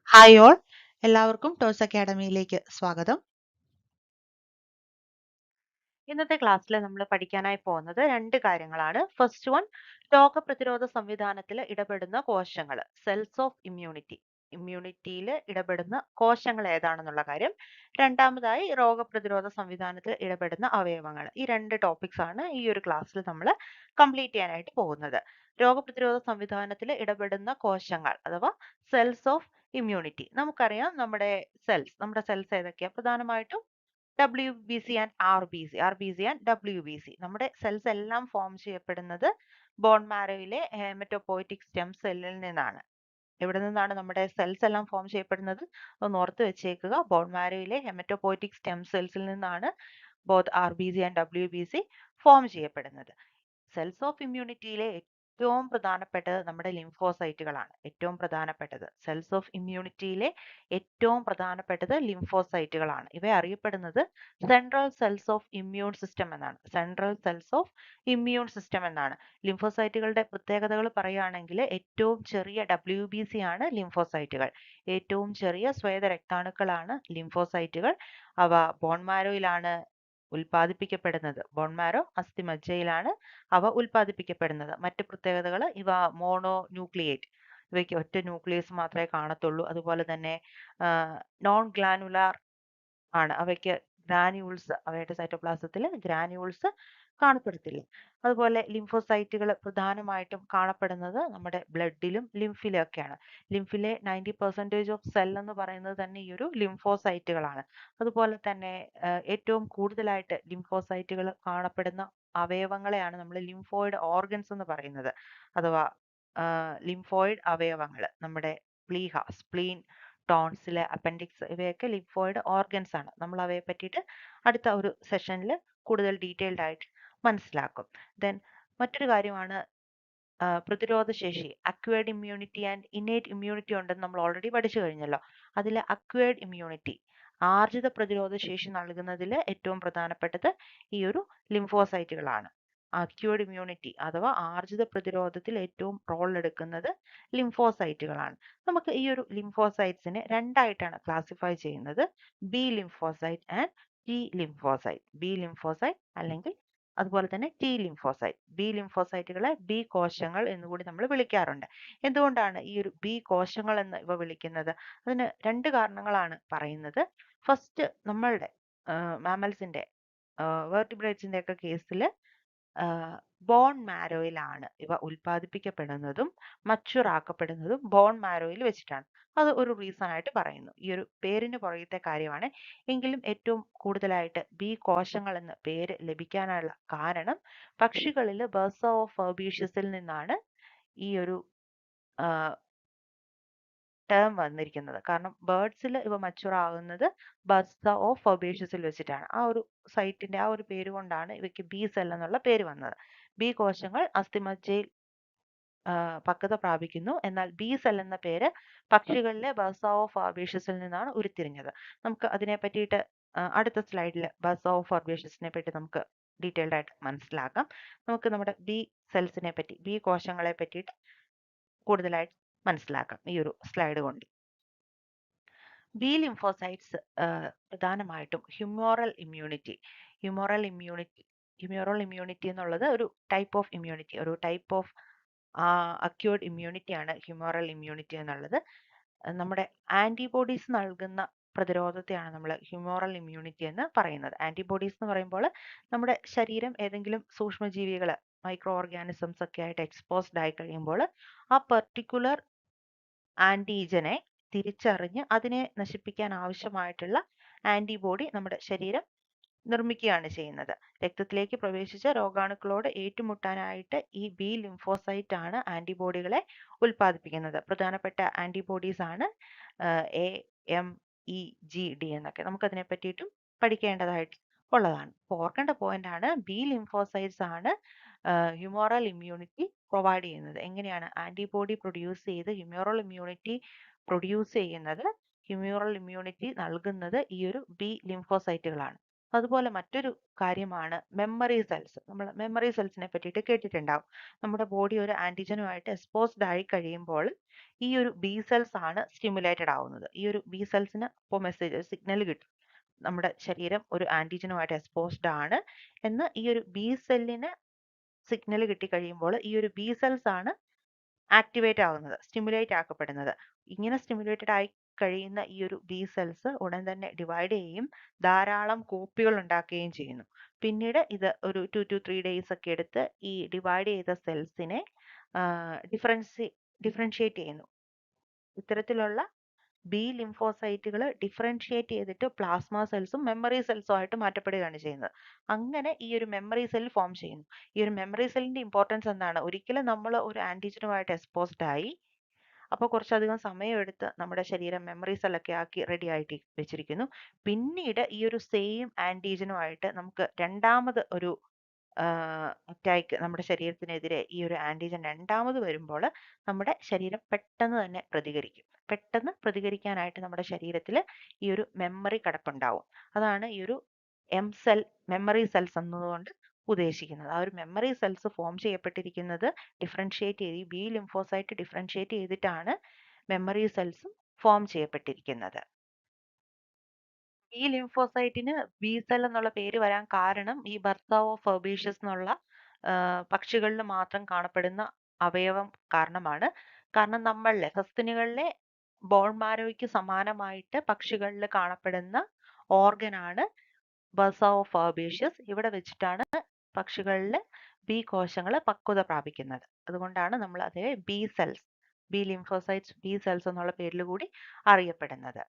Hi all, എല്ലാവർക്കും toss അക്കാഡമിയിലേക്ക് സ്വാഗതം. ഇന്നത്തെ ക്ലാസ്സിൽ നമ്മൾ പഠിക്കാനായി പോകുന്നത് രണ്ട് കാര്യങ്ങളാണ്. ഫസ്റ്റ് വൺ, രോഗപ്രതിരോധ സംവിധാനത്തിൽ ഇടപെടുന്ന കോശങ്ങൾ, സെൽസ് ഓഫ് ഇമ്മ്യൂണിറ്റി. ഇമ്മ്യൂണിറ്റിയിൽ ഇടപെടുന്ന കോശങ്ങൾ ഏതാണെന്നുള്ള കാര്യം. രണ്ടാമതായി, രോഗപ്രതിരോധ സംവിധാനത്തിൽ ഇടപെടുന്ന അവയവങ്ങൾ. ഈ രണ്ട് ടോപ്പിക്സ് ആണ് ഈ ഒരു ക്ലാസ്സിൽ നമ്മൾ കംപ്ലീറ്റ് ചെയ്യാനായിട്ട് പോകുന്നത്. രോഗപ്രതിരോധ സംവിധാനത്തിൽ ഇടപെടുന്ന കോശങ്ങൾ അഥവാ സെൽസ് ഓഫ് ഇമ്മ്യൂണിറ്റി. നമുക്കറിയാം നമ്മുടെ സെൽസ് ഏതൊക്കെയാണ്? പ്രധാനമായിട്ടും WBC and RBC, and WBC. നമ്മുടെ സെൽസ് എല്ലാം ഫോം ചെയ്യപ്പെടുന്നത് ബോൺ മാരോയിലെ ഹെമറ്റോപോയിറ്റിക് സ്റ്റെം സെല്ലിൽ നിന്നാണ്. എവിടെ നിന്നാണ് നമ്മുടെ സെൽസ് എല്ലാം ഫോം ചെയ്യപ്പെടുന്നത്? ഒന്ന് ഓർത്ത് വെച്ചേക്കുക. ബോൺ മാരോയിലെ ഹെമറ്റോപോയിറ്റിക് സ്റ്റെം സെൽസിൽ നിന്നാണ് both RBC and WBC form ചെയ്യപ്പെടുന്നത്. സെൽസ് ഓഫ് ഇമ്മ്യൂണിറ്റിയിലെ ഏറ്റവും പ്രധാനപ്പെട്ടത് നമ്മുടെ ലിംഫോസൈറ്റുകളാണ്. ഏറ്റവും പ്രധാനപ്പെട്ടത് സെൽസ് ഓഫ് ഇമ്മ്യൂണിറ്റിയിലെ ഏറ്റവും പ്രധാനപ്പെട്ടത് ലിംഫോസൈറ്റുകളാണ്. ഇവ അറിയപ്പെടുന്നത് central cells of immune system എന്നാണ്. Central cells of immune system എന്നാണ്. ലിംഫോസൈറ്റുകളുടെ പ്രത്യേകതകൾ പറയുകയാണെങ്കിൽ ഏറ്റവും ചെറിയ WBC ആണ് ലിംഫോസൈറ്റുകൾ. ഏറ്റവും ചെറിയ സ്വേദ രക്താണുക്കളാണ് ലിംഫോസൈറ്റുകൾ. അവ ബോൺമാരോയിലാണ് ഉൽപ്പാദിപ്പിക്കപ്പെടുന്നത്. ബോൺമാരോ അസ്ഥിമജ്ജയിലാണ് അവ ഉൽപ്പാദിപ്പിക്കപ്പെടുന്നത്. മറ്റ് പ്രത്യേകതകൾ, ഇവ മോണോ ന്യൂക്ലിയേറ്റ്, ഇവയ്ക്ക് ഒറ്റ ന്യൂക്ലിയസ് മാത്രമേ കാണത്തുള്ളൂ. അതുപോലെ തന്നെ നോൺ ഗ്ലാനുലാർ ആണ്. അവയ്ക്ക് ഗ്രാന്യൂൾസ്, അവയുടെ സൈറ്റോപ്ലാസത്തിൽ ഗ്രാന്യൂൾസ് കാണപ്പെടത്തില്ല. അതുപോലെ ലിംഫോസൈറ്റുകൾ പ്രധാനമായിട്ടും കാണപ്പെടുന്നത് നമ്മുടെ ബ്ലഡിലും ലിംഫിലും ഒക്കെയാണ്. ലിംഫിലെ 90% ഓഫ് സെൽ എന്ന് പറയുന്നത് തന്നെ ഈ ഒരു ലിംഫോസൈറ്റുകളാണ്. അതുപോലെ തന്നെ ഏറ്റവും കൂടുതലായിട്ട് ലിംഫോസൈറ്റുകൾ കാണപ്പെടുന്ന അവയവങ്ങളെയാണ് നമ്മൾ ലിംഫോയിഡ് ഓർഗൻസ് എന്ന് പറയുന്നത്. അഥവാ ലിംഫോയിഡ് അവയവങ്ങൾ, നമ്മുടെ പ്ലീഹ, സ്പ്ലീൻ, ടോൺസില്, അപ്പൻഡിക്സ്, ഇവയൊക്കെ ലിംഫോയിഡ് ഓർഗൻസ് ആണ്. നമ്മൾ അവയെ പറ്റിയിട്ട് അടുത്ത ഒരു സെഷനിൽ കൂടുതൽ ഡീറ്റെയിൽഡ് ആയിട്ട് മനസ്സിലാക്കും. ദെൻ മറ്റൊരു കാര്യമാണ് പ്രതിരോധ ശേഷി. Acquired immunity and innate immunity ഉണ്ടെന്ന് നമ്മൾ ഓൾറെഡി പഠിച്ചു കഴിഞ്ഞല്ലോ. അതിൽ അക്വയർഡ് ഇമ്മ്യൂണിറ്റി, ആർജിത പ്രതിരോധ ശേഷി നൽകുന്നതിൽ ഏറ്റവും പ്രധാനപ്പെട്ടത് ഈ ഒരു ലിംഫോസൈറ്റുകളാണ്. അക്യൂർഡ് ഇമ്മ്യൂണിറ്റി അഥവാ ആർജിത പ്രതിരോധത്തിൽ ഏറ്റവും റോൾ എടുക്കുന്നത് ലിംഫോസൈറ്റുകളാണ്. നമുക്ക് ഈ ഒരു ലിംഫോസൈറ്റ്സിനെ രണ്ടായിട്ടാണ് ക്ലാസിഫൈ ചെയ്യുന്നത്: B lymphocyte and T lymphocyte. B lymphocyte അല്ലെങ്കിൽ അതുപോലെ തന്നെ ടി ലിംഫോസൈറ്റ്. ബി ലിംഫോസൈറ്റുകളെ ബി കോശങ്ങൾ എന്നുകൂടി നമ്മൾ വിളിക്കാറുണ്ട്. എന്തുകൊണ്ടാണ് ഈ ഒരു ബി കോശങ്ങൾ എന്ന് ഇവ വിളിക്കുന്നത്? അതിന് രണ്ട് കാരണങ്ങളാണ് പറയുന്നത്. ഫസ്റ്റ്, നമ്മളുടെ മാമൽസിന്റെ, വെർട്ടിബ്രേറ്റ്സിന്റെ ഒക്കെ കേസിൽ ബോൺ മാരോയിലാണ് ഇവ ഉൽപ്പാദിപ്പിക്കപ്പെടുന്നതും മച്ചുർ ആക്കപ്പെടുന്നതും ബോൺ മാരോയിൽ വെച്ചിട്ടാണ്. അത് ഒരു റീസൺ ആയിട്ട് പറയുന്നു. ഈ ഒരു പേരിന് പുറകത്തെ കാര്യമാണ്. എങ്കിലും ഏറ്റവും കൂടുതലായിട്ട് ബി കോശങ്ങൾ എന്ന പേര് ലഭിക്കാനുള്ള കാരണം പക്ഷികളിൽ ബർസ ഓഫ് ഫെർബീഷ്യസിൽ നിന്നാണ് ഈ ഒരു ടേം വന്നിരിക്കുന്നത്. കാരണം ബേർഡ്സിൽ ഇവ മച്ചുർ ആകുന്നത് ബർസ ഓഫ് ഫെർബേഷ്യസിൽ വെച്ചിട്ടാണ്. ആ ഒരു സൈറ്റിന്റെ ആ ഒരു പേര് കൊണ്ടാണ് ഇവയ്ക്ക് ബി സെൽ എന്നുള്ള പേര് വന്നത്. ബി കോശങ്ങൾ അസ്ഥിമജ്ജയിൽ പക്വത പ്രാപിക്കുന്നു. എന്നാൽ ബി സെൽ എന്ന പേര് പക്ഷികളിലെ ബർസ ഓഫ് ഫെർബേഷ്യസിൽ നിന്നാണ് ഉരുത്തിരിഞ്ഞത്. നമുക്ക് അതിനെ പറ്റിയിട്ട് അടുത്ത സ്ലൈഡിൽ ബർസ ഓഫ് ഫെർബേഷ്യസിനെ പറ്റി നമുക്ക് ഡീറ്റെയിൽഡ് ആയിട്ട് മനസ്സിലാക്കാം. നമുക്ക് നമ്മുടെ ബി സെൽസിനെ പറ്റി, ബി കോശങ്ങളെ പറ്റിയിട്ട് കൂടുതലായിട്ട് മനസ്സിലാക്കാം ഈ ഒരു സ്ലൈഡ് കൊണ്ട്. ബി ലിംഫോസൈറ്റ്സ് പ്രധാനമായിട്ടും ഹ്യൂമോറൽ ഇമ്മ്യൂണിറ്റി എന്നുള്ളത് ഒരു ടൈപ്പ് ഓഫ് ഇമ്മ്യൂണിറ്റി, ഒരു ടൈപ്പ് ഓഫ് അക്യൂർഡ് ഇമ്മ്യൂണിറ്റി ആണ് ഹ്യൂമോറൽ ഇമ്മ്യൂണിറ്റി എന്നുള്ളത്. നമ്മുടെ ആന്റിബോഡീസ് നൽകുന്ന പ്രതിരോധത്തെയാണ് നമ്മൾ ഹ്യൂമോറൽ ഇമ്മ്യൂണിറ്റി എന്ന് പറയുന്നത്. ആന്റിബോഡീസ് എന്ന് പറയുമ്പോൾ നമ്മുടെ ശരീരം ഏതെങ്കിലും സൂക്ഷ്മജീവികൾ, മൈക്രോ ഓർഗാനിസംസ് ഒക്കെ ആയിട്ട് എക്സ്പോസ്ഡ് ആയി കഴിയുമ്പോൾ ആ പെർട്ടിക്കുലർ ആന്റിജനെ തിരിച്ചറിഞ്ഞ് അതിനെ നശിപ്പിക്കാൻ ആവശ്യമായിട്ടുള്ള ആന്റിബോഡി നമ്മുടെ ശരീരം നിർമ്മിക്കുകയാണ് ചെയ്യുന്നത്. രക്തത്തിലേക്ക് പ്രവേശിച്ച രോഗാണുക്കളോട് ഏറ്റുമുട്ടാനായിട്ട് ഈ ബി ലിംഫോസൈറ്റ് ആണ് ആന്റിബോഡികളെ ഉൽപ്പാദിപ്പിക്കുന്നത്. പ്രധാനപ്പെട്ട ആന്റിബോഡീസ് ആണ് AMEGD എന്നൊക്കെ. നമുക്കതിനെ പറ്റിയിട്ടും പഠിക്കേണ്ടതായിട്ട് ഉള്ളതാണ്. അപ്പോൾ ഓർക്കേണ്ട പോയിന്റ് ആണ്, ബി ലിംഫോസൈറ്റ്സ് ആണ് ഹ്യൂമോറൽ ഇമ്മ്യൂണിറ്റി പ്രൊവൈഡ് ചെയ്യുന്നത്. എങ്ങനെയാണ് ആന്റിബോഡി പ്രൊഡ്യൂസ് ചെയ്ത് ഹ്യൂമോറൽ ഇമ്മ്യൂണിറ്റി പ്രൊഡ്യൂസ് ചെയ്യുന്നത്, ഹ്യൂമോറൽ ഇമ്മ്യൂണിറ്റി നൽകുന്നത് ഈ ഒരു ബി ലിംഫോസൈറ്റുകളാണ്. അതുപോലെ മറ്റൊരു കാര്യമാണ് മെമ്മറി സെൽസ്. നമ്മൾ മെമ്മറി സെൽസിനെ പറ്റിയിട്ട് കേട്ടിട്ടുണ്ടാവും. നമ്മുടെ ബോഡി ഒരു ആന്റിജനുമായിട്ട് എക്സ്പോസ്ഡ് ആയി കഴിയുമ്പോൾ ഈ ഒരു ബി സെൽസ് ആണ് സ്റ്റിമുലേറ്റഡ് ആവുന്നത്. ഈ ഒരു ബി സെൽസിന് ഇപ്പോൾ മെസ്സേജ് സിഗ്നൽ കിട്ടും. നമ്മുടെ ശരീരം ഒരു ആന്റിജനുമായിട്ട് എക്സ്പോസ്ഡ് ആണ് എന്ന് ഈ ഒരു ബി സെല്ലിന് സിഗ്നൽ കിട്ടിക്കഴിയുമ്പോൾ ഈ ഒരു ബി സെൽസ് ആണ് ആക്ടിവേറ്റ് ആവുന്നത്, സ്റ്റിമുലേറ്റ് ആക്കപ്പെടുന്നത്. ഇങ്ങനെ സ്റ്റിമുലേറ്റഡ് ആയി കഴിയുന്ന ഈ ഒരു ബി സെൽസ് ഉടൻ തന്നെ ഡിവൈഡ് ചെയ്യുകയും ധാരാളം കോപ്പികൾ ഉണ്ടാക്കുകയും ചെയ്യുന്നു. പിന്നീട് ഇത് ഒരു 2 to 3 ഡേയ്സ് ഒക്കെ എടുത്ത് ഈ ഡിവൈഡ് ചെയ്ത സെൽസിനെ ഡിഫറൻഷിയേറ്റ് ചെയ്യുന്നു. ഇത്തരത്തിലുള്ള ബി ലിംഫോസൈറ്റുകൾ ഡിഫറൻഷിയേറ്റ് ചെയ്തിട്ട് പ്ലാസ്മ സെൽസും മെമ്മറി സെൽസും ആയിട്ട് മാറ്റപ്പെടുകയാണ് ചെയ്യുന്നത്. അങ്ങനെ ഈ ഒരു മെമ്മറി സെൽ ഫോം ചെയ്യുന്നു. ഈ ഒരു മെമ്മറി സെല്ലിന്റെ ഇമ്പോർട്ടൻസ് എന്താണ്? ഒരിക്കലും നമ്മൾ ഒരു ആന്റിജനുമായിട്ട് എക്സ്പോസ്ഡ് ആയി, അപ്പോൾ കുറച്ചധികം സമയമെടുത്ത് നമ്മുടെ ശരീരം മെമ്മറി സെല്ലൊക്കെ ആക്കി റെഡി ആയിട്ട് വെച്ചിരിക്കുന്നു. പിന്നീട് ഈ ഒരു സെയിം ആന്റിജനുമായിട്ട് നമുക്ക് രണ്ടാമത് ഒരു അറ്റാക്ക്, നമ്മുടെ ശരീരത്തിനെതിരെ ഈ ഒരു ആന്റിജൻ രണ്ടാമത് വരുമ്പോൾ നമ്മുടെ ശരീരം പെട്ടെന്ന് തന്നെ പ്രതികരിക്കും. പെട്ടെന്ന് പ്രതികരിക്കാനായിട്ട് നമ്മുടെ ശരീരത്തിൽ ഈ ഒരു മെമ്മറി കിടപ്പുണ്ടാവും. അതാണ് ഈ ഒരു മെമ്മറി സെൽസ് എന്നതുകൊണ്ട് ഉദ്ദേശിക്കുന്നത്. ആ ഒരു മെമ്മറി സെൽസ് ഫോം ചെയ്യപ്പെട്ടിരിക്കുന്നത് ഡിഫറൻഷിയേറ്റ് ചെയ്ത് ബി ലിംഫോസൈറ്റ് ഡിഫറൻഷിയേറ്റ് ചെയ്തിട്ടാണ് മെമ്മറി സെൽസും ഫോം ചെയ്യപ്പെട്ടിരിക്കുന്നത്. ഈ ലിംഫോസൈറ്റിന് ബി സെൽ എന്നുള്ള പേര് വരാൻ കാരണം ഈ ബർസാവോ ഫെർബേഷ്യസ് എന്നുള്ള പക്ഷികളിൽ മാത്രം കാണപ്പെടുന്ന അവയവം കാരണമാണ്. കാരണം നമ്മളിലെ സസ്തനികളിലെ ബോൺ മാരോയ്ക്ക് സമാനമായിട്ട് പക്ഷികളിൽ കാണപ്പെടുന്ന ഓർഗനാണ് ബർസാവോ ഫെർബേഷ്യസ്. ഇവിടെ വെച്ചിട്ടാണ് പക്ഷികളിൽ ബി കോശങ്ങൾ പക്വത പ്രാപിക്കുന്നത്. അതുകൊണ്ടാണ് നമ്മൾ അതേ B cells, B lymphocytes, B cells എന്നുള്ള പേരിൽ കൂടി അറിയപ്പെടുന്നത്.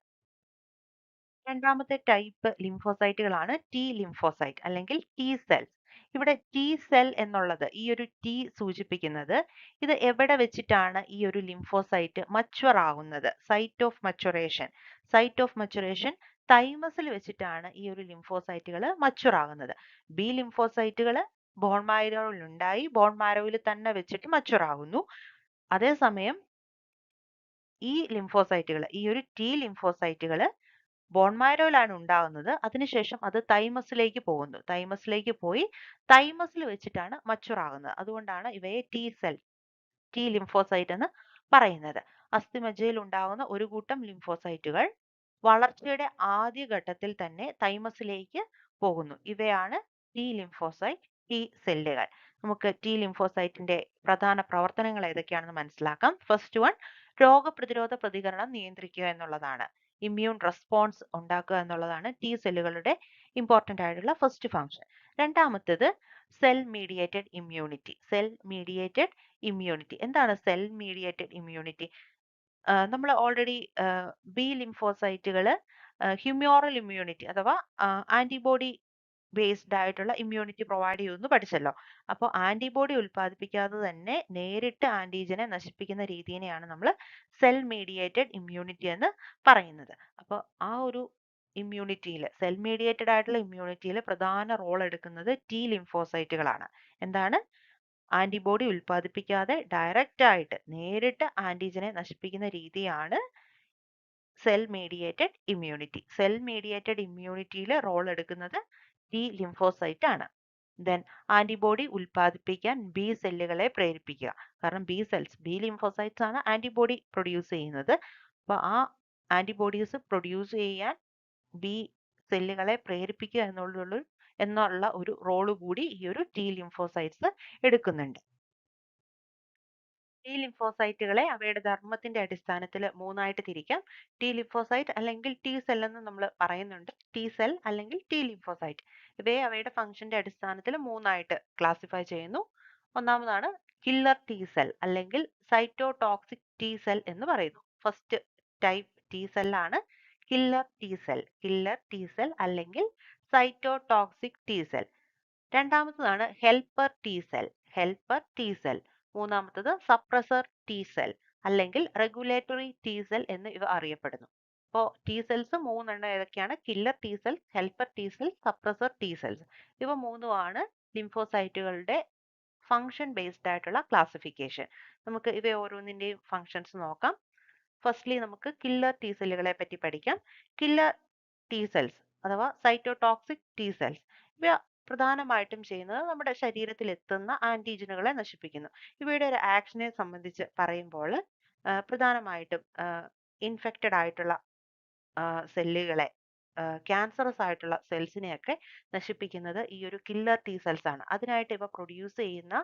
രണ്ടാമത്തെ ടൈപ്പ് ലിംഫോസൈറ്റുകളാണ് ടി ലിംഫോസൈറ്റ് അല്ലെങ്കിൽ ടി സെൽസ്. ഇവിടെ ടി സെൽ എന്നുള്ളത്, ഈ ഒരു ടി സൂചിപ്പിക്കുന്നത് ഇത് എവിടെ വെച്ചിട്ടാണ് ഈ ഒരു ലിംഫോസൈറ്റ് മച്വർ ആകുന്നത്, സൈറ്റ് ഓഫ് മച്വറേഷൻ. സൈറ്റ് ഓഫ് മച്വറേഷൻ തൈമസിൽ വെച്ചിട്ടാണ് ഈ ഒരു ലിംഫോസൈറ്റുകൾ മച്വർ ആകുന്നത്. ബി ലിംഫോസൈറ്റുകൾ ബോൺ മാരോയിൽ ഉണ്ടായി ബോൺ മാരോയിൽ തന്നെ വെച്ചിട്ട് മച്വർ ആകുന്നു. അതേസമയം ഈ ലിംഫോസൈറ്റുകൾ, ഈ ഒരു ടി ലിംഫോസൈറ്റുകൾ ബോൺ മാരോയിലാണ് ഉണ്ടാകുന്നത്. അതിനുശേഷം അത് തൈമസിലേക്ക് പോകുന്നു. തൈമസിലേക്ക് പോയി തൈമസിൽ വെച്ചിട്ടാണ് മച്ചുർ ആകുന്നത്. അതുകൊണ്ടാണ് ഇവയെ ടി ലിംഫോസൈറ്റ് എന്ന് പറയുന്നത്. അസ്ഥിമജ്ജയിൽ ഉണ്ടാകുന്ന ഒരു കൂട്ടം ലിംഫോസൈറ്റുകൾ വളർച്ചയുടെ ആദ്യ ഘട്ടത്തിൽ തന്നെ തൈമസിലേക്ക് പോകുന്നു. ഇവയാണ് ടി ലിംഫോസൈറ്റ്, ടി സെല്ലുകൾ. നമുക്ക് ടി ലിംഫോസൈറ്റിന്റെ പ്രധാന പ്രവർത്തനങ്ങൾ ഏതൊക്കെയാണെന്ന് മനസ്സിലാക്കാം. ഫസ്റ്റ് വൺ, രോഗപ്രതിരോധ പ്രതികരണം നിയന്ത്രിക്കുക എന്നുള്ളതാണ്. ഇമ്മ്യൂൺ റെസ്പോൺസ് ഉണ്ടാക്കുക എന്നുള്ളതാണ് ടി സെല്ലുകളുടെ ഇമ്പോർട്ടന്റ് ആയിട്ടുള്ള ഫസ്റ്റ് ഫംഗ്ഷൻ. രണ്ടാമത്തേത് cell mediated immunity. Cell mediated immunity എന്താണ്? സെൽ മീഡിയേറ്റഡ് ഇമ്മ്യൂണിറ്റി നമ്മൾ ഓൾറെഡി ബി ലിംഫോസൈറ്റുകൾ ഹ്യൂമോറൽ ഇമ്മ്യൂണിറ്റി അഥവാ ആന്റിബോഡി ബേസ്ഡ് ആയിട്ടുള്ള ഇമ്മ്യൂണിറ്റി പ്രൊവൈഡ് ചെയ്യുമെന്ന് പഠിച്ചല്ലോ. അപ്പോൾ ആന്റിബോഡി ഉൽപ്പാദിപ്പിക്കാതെ തന്നെ നേരിട്ട് ആന്റിജനെ നശിപ്പിക്കുന്ന രീതിയെയാണ് നമ്മൾ സെൽ മീഡിയേറ്റഡ് ഇമ്മ്യൂണിറ്റി എന്ന് പറയുന്നത്. അപ്പോൾ ആ ഒരു സെൽ മീഡിയേറ്റഡ് ആയിട്ടുള്ള ഇമ്മ്യൂണിറ്റിയിൽ പ്രധാന റോൾ എടുക്കുന്നത് ടി ലിംഫോസൈറ്റുകളാണ്. എന്താണ്? ആന്റിബോഡി ഉൽപ്പാദിപ്പിക്കാതെ ഡയറക്റ്റ് ആയിട്ട് നേരിട്ട് ആന്റിജനെ നശിപ്പിക്കുന്ന രീതിയാണ് cell mediated immunity. Cell mediated ഇമ്മ്യൂണിറ്റിയിൽ റോൾ എടുക്കുന്നത് ടി ലിംഫോസൈറ്റ് ആണ്. ദെൻ ആന്റിബോഡി ഉൽപ്പാദിപ്പിക്കാൻ ബി സെല്ലുകളെ പ്രേരിപ്പിക്കുക. കാരണം ബി ലിംഫോസൈറ്റ്സ് ആണ് ആന്റിബോഡി പ്രൊഡ്യൂസ് ചെയ്യുന്നത്. അപ്പോൾ ആ ആന്റിബോഡീസ് പ്രൊഡ്യൂസ് ചെയ്യാൻ ബി സെല്ലുകളെ പ്രേരിപ്പിക്കുക എന്നുള്ള ഒരു റോള് കൂടി ഈ ഒരു ടി ലിംഫോസൈറ്റ്സ് എടുക്കുന്നുണ്ട്. ടി ലിംഫോസൈറ്റുകളെ അവയുടെ ധർമ്മത്തിന്റെ അടിസ്ഥാനത്തിൽ മൂന്നായിട്ട് തിരിക്കാം. ടി ലിംഫോസൈറ്റ് അല്ലെങ്കിൽ ടി സെൽ എന്ന് നമ്മൾ പറയുന്നുണ്ട്. ടി സെൽ അല്ലെങ്കിൽ ടി ലിംഫോസൈറ്റ്, ഇവയെ അവയുടെ ഫംഗ്ഷന്റെ അടിസ്ഥാനത്തിൽ മൂന്നായിട്ട് ക്ലാസിഫൈ ചെയ്യുന്നു. ഒന്നാമതാണ് കില്ലർ ടി സെൽ അല്ലെങ്കിൽ സൈറ്റോടോക്സിക് ടി സെൽ എന്ന് പറയുന്നു. ഫസ്റ്റ് ടൈപ്പ് ടി സെല്ലാണ് കില്ലർ ടി സെൽ അല്ലെങ്കിൽ സൈറ്റോടോക്സിക് ടി സെൽ. രണ്ടാമത്തതാണ് ഹെൽപ്പർ ടി സെൽ. മൂന്നാമത്തത് സപ്രസർ ടി സെൽ അല്ലെങ്കിൽ റെഗുലേറ്ററി ടി സെൽ എന്ന് ഇവ അറിയപ്പെടുന്നു. അപ്പോൾ ടി സെൽസ് മൂന്നെണ്ണം ഏതൊക്കെയാണ്? Killer T cells, helper T cells, suppressor T cells. ഇവ മൂന്നുമാണ് ലിംഫോസൈറ്റുകളുടെ ഫംഗ്ഷൻ ബേസ്ഡ് ആയിട്ടുള്ള ക്ലാസിഫിക്കേഷൻ. നമുക്ക് ഇവ ഓരോന്നിന്റെയും ഫങ്ഷൻസ് നോക്കാം. ഫസ്റ്റ്ലി നമുക്ക് കില്ലർ ടി സെല്ലുകളെ പറ്റി പഠിക്കാം. കില്ലർ ടി സെൽസ് അഥവാ സൈറ്റോടോക്സിക് ടി സെൽസ്. ഇവ പ്രധാനമായിട്ടും ചെയ്യുന്നത് നമ്മുടെ ശരീരത്തിൽ എത്തുന്ന ആന്റിജനുകളെ നശിപ്പിക്കുന്നു. ഇവയുടെ ഒരു ആക്ഷനെ സംബന്ധിച്ച് പറയുമ്പോൾ പ്രധാനമായിട്ടും ഇൻഫെക്റ്റഡ് ആയിട്ടുള്ള സെല്ലുകളെ, ക്യാൻസറസ് ആയിട്ടുള്ള സെൽസിനെയൊക്കെ നശിപ്പിക്കുന്നത് ഈ ഒരു കില്ലർ ടി സെൽസ് ആണ്. അതിനായിട്ട് ഇവ പ്രൊഡ്യൂസ് ചെയ്യുന്ന